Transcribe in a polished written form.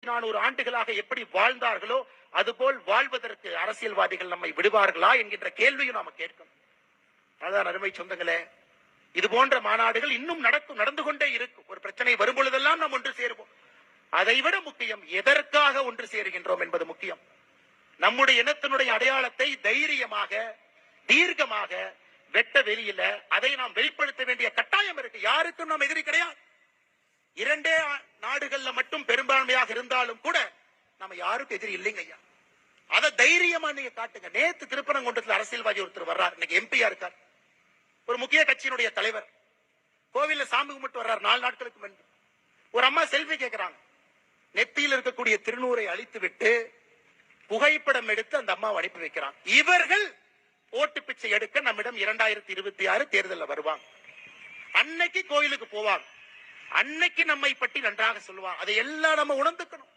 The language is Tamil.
400 ஆண்டுகளாக எப்படி வாழ்ந்தார்களோ அதுபோல் வாழ்வதற்கு அரசியல்வாதிகள் நம்மை விடுவார்களா என்கின்ற கேள்வியும் நாம கேட்கணும். அதான் அருமை சொந்தங்களே, இது போன்ற மாநாடுகள் இன்னும் நடந்து கொண்டே இருக்கும். ஒரு பிரச்சனை வரும் பொழுதெல்லாம் நாம் ஒன்று சேருவோம். அதைவிட முக்கியம் எதற்காக ஒன்று சேருகின்றோம் என்பது முக்கியம். நம்முடைய இனத்தினுடைய அடையாளத்தை தைரியமாக தீர்க்கமாக வெட்ட வெளியில அதை நாம் வெளிப்படுத்த வேண்டிய கட்டாயம் இருக்கு. யாருக்கும் நாம் எதிரி கிடையாது. 2 நாடுகள்ல மட்டும் பெரும்பான்மையாக இருந்தாலும் கூட நம்ம யாருக்கும் எதிரி இல்லைங்க ஐயா. அதை தைரியமா நீங்க காட்டுங்க. நேத்து திருப்பரங்குன்றத்தில் அரசியல்வாதி ஒருத்தர் வர்றார், இன்னைக்கு எம்பியா இருக்கார், ஒரு முக்கிய கட்சியினுடைய தலைவர். கோவில்ல சாமி கும்பிட்டு வர்றார் 4 நாட்களுக்கு முன்பு. ஒரு அம்மா செல்ஃபி கேட்கிறாங்க. நெத்தியில் இருக்கக்கூடிய திருநூரை அழித்து விட்டு புகைப்படம் எடுத்து அந்த அம்மாவை அனுப்பி வைக்கிறாங்க. இவர்கள் ஓட்டு பிச்சை எடுக்க நம்மிடம் 2026 தேர்தலில் வருவாங்க. அன்னைக்கு கோயிலுக்கு போவாங்க, அன்னைக்கு நம்மை பற்றி நன்றாக சொல்லுவாங்க. அதை எல்லாம் நம்ம உணர்ந்துக்கணும்.